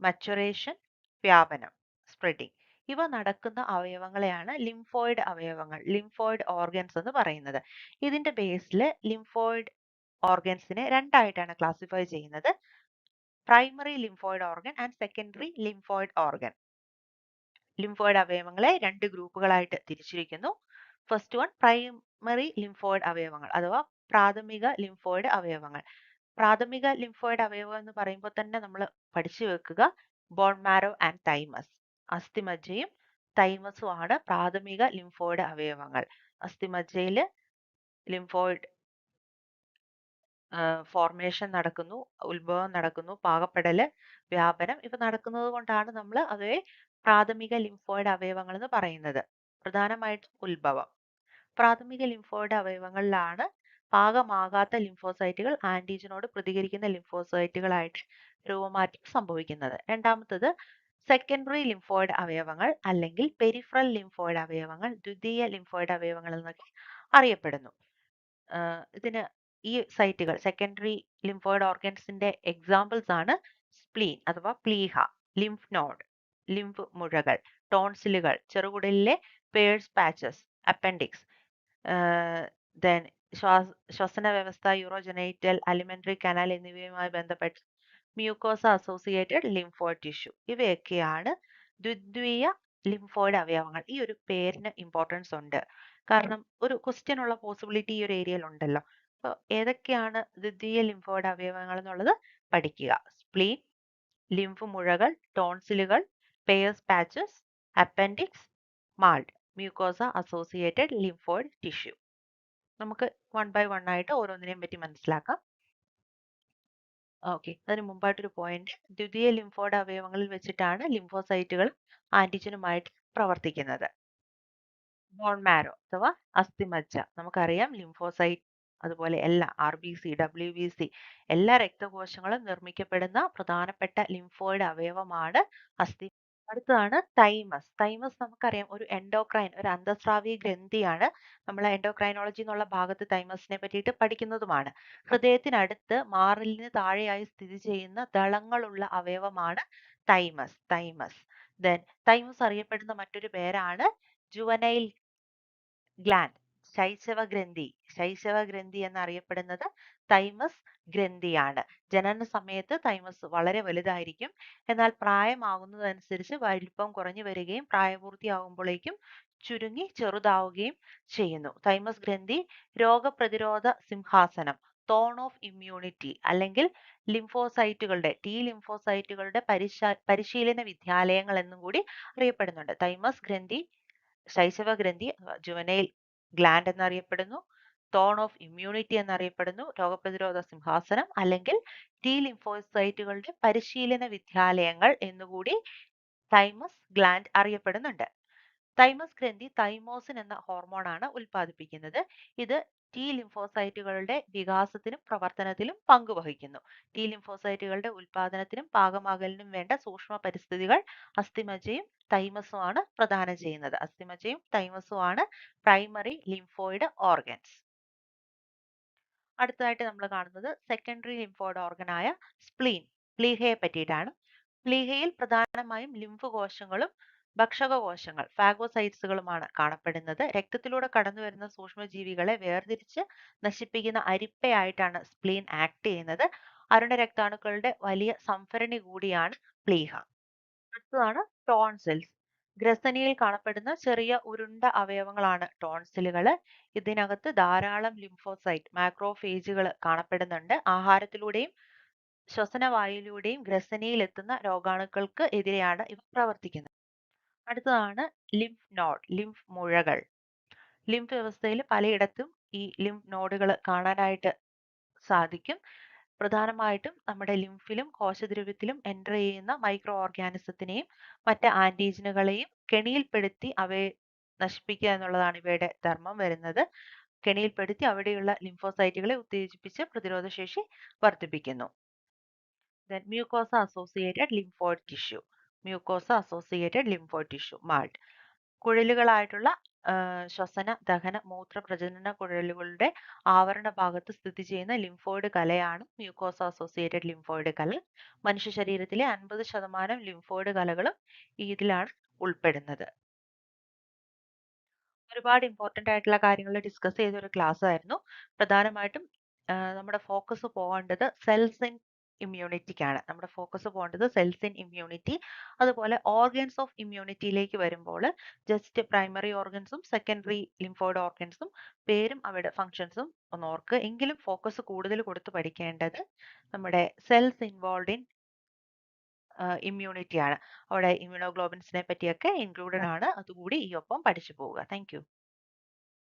മച്ചുറേഷൻ, വ്യാപനം, സ്പ്രെഡിങ്, ഇവ നടക്കുന്ന അവയവങ്ങളെയാണ് ലിംഫോയിഡ് അവയവങ്ങൾ, ലിംഫോയിഡ് ഓർഗൻസ് എന്ന് പറയുന്നത്. ഇതിന്റെ ബേസിൽ ലിംഫോയിഡ് ഓർഗൻസിനെ രണ്ടായിട്ടാണ് ക്ലാസിഫൈ ചെയ്യുന്നത്: primary lymphoid organ and secondary lymphoid organ. Lymphoid അവയവങ്ങളെ 2 ഗ്രൂപ്പുകളായിട്ട് തിരിച്ചിരിക്കുന്നു. ഫസ്റ്റ് വൺ പ്രൈമറി ലിംഫോയിഡ് അവയവങ്ങൾ അഥവാ പ്രാഥമിക ലിംഫോയിഡ് അവയവങ്ങൾ. പ്രാഥമിക ലിംഫോയിഡ് അവയവം എന്ന് പറയുമ്പോൾ തന്നെ നമ്മൾ പഠിച്ചു വെക്കുക ബോൺ മാരോ ആൻഡ് തൈമസ്. അസ്ഥിമജ്ജയും തൈമസും ആണ് പ്രാഥമിക ലിംഫോയിഡ് അവയവങ്ങൾ. അസ്ഥിമജ്ജയിൽ ലിംഫോയിഡ് ഫോർമേഷൻ നടക്കുന്നു, ഉത്ഭവം നടക്കുന്നു, പാകപ്പെടൽ, വ്യാപനം ഇവ നടക്കുന്നത് കൊണ്ടാണ് നമ്മൾ അവയെ പ്രാഥമിക ലിംഫോയിഡ് അവയവങ്ങൾ എന്ന് പറയുന്നത്. പ്രധാനമായിട്ടും ഉത്ഭവം. പ്രാഥമിക ലിംഫോയിഡ് അവയവങ്ങളിലാണ് പാകമാകാത്ത ലിംഫോസൈറ്റുകൾ ആന്റിജനോട് പ്രതികരിക്കുന്ന ലിംഫോസൈറ്റുകളായിട്ട് രൂപമാറ്റം സംഭവിക്കുന്നത്. രണ്ടാമത്തത് സെക്കൻഡറി ലിംഫോയിഡ് അവയവങ്ങൾ അല്ലെങ്കിൽ പെരിഫറൽ ലിംഫോയിഡ് അവയവങ്ങൾ, ദ്വിതീയ ലിംഫോയിഡ് അവയവങ്ങൾ എന്നൊക്കെ അറിയപ്പെടുന്നു. ഇതിന് ഈ സൈറ്റുകൾ സെക്കൻഡറി ലിംഫോയിഡ് ഓർഗൻസിന്റെ എക്സാമ്പിൾസ് ആണ് സ്പ്ലീൻ അഥവാ പ്ലീഹ, ലിംഫ് നോഡ്, ലിംഫ് മുഴകൾ, ടോൺസിലുകൾ, ചെറുകുടലിലെ പേഴ്സ് പാച്ചസ്, അപ്പൻഡിക്സ്, ദെൻ ശ്വസന വ്യവസ്ഥ, യൂറോജനൈറ്റൽ, അലിമെന്ററി കനാൽ എന്നിവയുമായി ബന്ധപ്പെട്ട് മ്യൂക്കോസ അസോസിയേറ്റഡ് ലിംഫോയിഡ് ടിഷ്യൂ, ഇവയൊക്കെയാണ് ദ്വിതീയ ലിംഫോയിഡ് അവയവങ്ങൾ. ഈ ഒരു പേരിന് ഇമ്പോർട്ടൻസ് ഉണ്ട്, കാരണം ഒരു ക്വസ്റ്റ്യൻ ഉള്ള പോസിബിലിറ്റി ഈ ഒരു ഏരിയയിൽ ഉണ്ടല്ലോ. അപ്പോൾ ഏതൊക്കെയാണ് ദ്വിതീയ ലിംഫോയിഡ് അവയവങ്ങൾ എന്നുള്ളത് പഠിക്കുക: സ്പ്ലീൻ, ലിംഫ് മുഴകൾ, ടോൺസിലുകൾ, Peyer's patches, appendix, MALT, mucosa associated lymphoid tissue. നമുക്ക് 1 by 1 ആയിട്ട് ഓരോന്നിനെയും പറ്റി മനസ്സിലാക്കാം. ഓക്കെ, അതിന് മുമ്പായിട്ടൊരു പോയിന്റ്, ദ്വിതീയ ലിംഫോയിഡ് അവയവങ്ങളിൽ വെച്ചിട്ടാണ് ലിംഫോസൈറ്റുകൾ ആന്റിജനുമായിട്ട് പ്രവർത്തിക്കുന്നത്. ബോൺ മാരോ അഥവാ അസ്ഥിമജ്ജ, നമുക്കറിയാം ലിംഫോസൈറ്റ് അതുപോലെ എല്ലാ RBC, WBC എല്ലാ രക്തകോശങ്ങളും നിർമ്മിക്കപ്പെടുന്ന പ്രധാനപ്പെട്ട ലിംഫോയിഡ് അവയവമാണ് അസ്ഥി. അടുത്തതാണ് തൈമസ്. തൈമസ് നമുക്കറിയാം ഒരു എൻഡോക്രൈൻ, ഒരു അന്തസ്രാവി ഗ്രന്ഥിയാണ്. നമ്മൾ എൻഡോക്രൈനോളജി എന്നുള്ള ഭാഗത്ത് തൈമസിനെ പറ്റിയിട്ട് പഠിക്കുന്നതുമാണ്. ഹൃദയത്തിനടുത്ത് മാറിലിന് താഴെയായി സ്ഥിതി ചെയ്യുന്ന ദളങ്ങളുള്ള അവയവമാണ് തൈമസ്. ദെൻ തൈമസ് അറിയപ്പെടുന്ന മറ്റൊരു പേരാണ് ജുവനൈൽ ഗ്ലാൻഡ്, ശൈശവഗ്രന്ഥി എന്നറിയപ്പെടുന്നത് തൈമസ് ഗ്രന്ഥിയാണ്. ജനന സമയത്ത് തൈമസ് വളരെ വലുതായിരിക്കും, എന്നാൽ പ്രായമാകുന്നതനുസരിച്ച് വലിപ്പം കുറഞ്ഞു വരികയും പ്രായപൂർത്തിയാകുമ്പോഴേക്കും ചുരുങ്ങി ചെറുതാവുകയും ചെയ്യുന്നു. തൈമസ് ഗ്രന്ഥി രോഗപ്രതിരോധ സിംഹാസനം, തോൺ ഓഫ് ഇമ്മ്യൂണിറ്റി അല്ലെങ്കിൽ ടി ലിംഫോസൈറ്റുകളുടെ പരിശീലന വിദ്യാലയങ്ങൾ എന്നും കൂടി അറിയപ്പെടുന്നുണ്ട്. തൈമസ് ഗ്രന്ഥി ശൈശവഗ്രന്ഥി ജുവനൈൽ ഗ്ലാൻഡ് എന്നറിയപ്പെടുന്നു, തോൺ ഓഫ് ഇമ്മ്യൂണിറ്റി എന്നറിയപ്പെടുന്നു, രോഗപ്രതിരോധ സിംഹാസനം അല്ലെങ്കിൽ ടി ലിംഫോസൈറ്റുകളുടെ പരിശീലന വിദ്യാലയങ്ങൾ എന്നുകൂടി തൈമസ് ഗ്ലാൻഡ് അറിയപ്പെടുന്നുണ്ട്. തൈമസ് ഗ്രന്ഥി തൈമോസിൻ എന്ന ഹോർമോണാണ് ഉൽപ്പാദിപ്പിക്കുന്നത്. ഇത് ടി ലിംഫോസൈറ്റുകളുടെ വികാസത്തിനും പ്രവർത്തനത്തിലും പങ്കുവഹിക്കുന്നു. ടി ലിംഫോസൈറ്റുകളുടെ ഉൽപാദനത്തിനും പാകമാകലിനും വേണ്ട സൂക്ഷ്മ പരിസ്ഥിതികൾ അസ്ഥിമജ്ജയും തൈമസുമാണ് പ്രദാനം ചെയ്യുന്നത്. അസ്ഥിമജ്ജയും തൈമസുമാണ് പ്രൈമറി ലിംഫോയിഡ് ഓർഗൻസ്. അടുത്തതായിട്ട് നമ്മൾ കാണുന്നത് സെക്കൻഡറി ലിംഫോയിഡ് ഓർഗനായ സ്പ്ലീൻ, പ്ലീഹയെ പറ്റിയിട്ടാണ്. പ്ലീഹയിൽ പ്രധാനമായും ലിംഫ് കോശങ്ങളും ഭക്ഷകകോശങ്ങൾ ഫാഗോസൈറ്റ്സുകളുമാണ് കാണപ്പെടുന്നത്. രക്തത്തിലൂടെ കടന്നുവരുന്ന സൂക്ഷ്മജീവികളെ വേർതിരിച്ച് നശിപ്പിക്കുന്ന അരിപ്പയായിട്ടാണ് സ്പ്ലീൻ ആക്ട് ചെയ്യുന്നത്. അരുണ രക്താണുക്കളുടെ വലിയ സംഭരണി കൂടിയാണ് പ്ലീഹ. അടുത്തതാണ് ടോൺസിൽസ്. ഗ്രസനിയിൽ കാണപ്പെടുന്ന ചെറിയ ഉരുണ്ട അവയവങ്ങളാണ് ടോൺസിലുകൾ. ഇതിനകത്ത് ധാരാളം ലിംഫോസൈറ്റ് മാക്രോഫേജുകൾ കാണപ്പെടുന്നുണ്ട്. ആഹാരത്തിലൂടെയും ശ്വസനവായുവിലൂടെയും ഗ്രസനിയിൽ എത്തുന്ന രോഗാണുക്കൾക്ക് എതിരെയാണ് ഇവ പ്രവർത്തിക്കുന്നത്. അടുത്തതാണ് ലിംഫ് നോഡ്, ലിംഫ് മുഴകൾ. ലിംഫ് വ്യവസ്ഥയിൽ പലയിടത്തും ഈ ലിംഫ് നോഡുകൾ കാണാനായിട്ട് സാധിക്കും. പ്രധാനമായിട്ടും നമ്മുടെ ലിംഫിലും കോശദ്രവ്യത്തിലും എൻ്റർ ചെയ്യുന്ന മൈക്രോ ഓർഗാനിസത്തിനെയും മറ്റ് ആന്റിജനുകളെയും കെണിയിൽപ്പെടുത്തി അവയെ നശിപ്പിക്കുക എന്നുള്ളതാണ് ഇവയുടെ ധർമ്മം വരുന്നത്. കെണിയിൽപ്പെടുത്തി അവിടെയുള്ള ലിംഫോസൈറ്റുകളെ ഉത്തേജിപ്പിച്ച് പ്രതിരോധശേഷി വർദ്ധിപ്പിക്കുന്നു. Then mucosa associated lymphoid tissue. Mucosa associated lymphoid tissue, MALT. കുഴലുകളായിട്ടുള്ള ശ്വസന, ദഹന, മൂത്ര, പ്രജനന കുഴലുകളുടെ ആവരണ ഭാഗത്ത് സ്ഥിതി ചെയ്യുന്ന ലിംഫോയിഡ് കലയാണ് മ്യൂക്കോസ അസോസിയേറ്റഡ് ലിംഫോയിഡ് കല. മനുഷ്യ ശരീരത്തിലെ 50% ലിംഫോയിഡ് കലകളും ഇതിലാണ് ഉൾപ്പെടുന്നത്. ഒരുപാട് ഇമ്പോർട്ടന്റ് ആയിട്ടുള്ള കാര്യങ്ങൾ ഡിസ്കസ് ചെയ്ത ഒരു ക്ലാസ് ആയിരുന്നു. പ്രധാനമായിട്ടും നമ്മുടെ ഫോക്കസ് പോകേണ്ടത് സെൽസ് ഇൻ ഇമ്മ്യൂണിറ്റിക്കാണ്. നമ്മുടെ ഫോക്കസ് പോകേണ്ടത് സെൽസ് ഇൻ ഇമ്മ്യൂണിറ്റി. അതുപോലെ ഓർഗൻസ് ഓഫ് ഇമ്മ്യൂണിറ്റിയിലേക്ക് വരുമ്പോൾ ജസ്റ്റ് പ്രൈമറി ഓർഗൻസും സെക്കൻഡറി ലിംഫോയിഡ് ഓർഗൻസും പേരും അവയുടെ ഫങ്ഷൻസും ഒന്ന് ഓർക്കുക. എങ്കിലും ഫോക്കസ് കൂടുതൽ കൊടുത്ത് പഠിക്കേണ്ടത് നമ്മുടെ സെൽസ് ഇൻവോൾവ് ഇൻ ഇമ്മ്യൂണിറ്റി ആണ്. അവിടെ ഇമ്മ്യൂണോഗ്ലോബിൻസിനെ പറ്റിയൊക്കെ ഇൻക്ലൂഡഡ് ആണ്. അതുകൂടി ഈ ഒപ്പം പഠിച്ചു പോവുക. Thank you.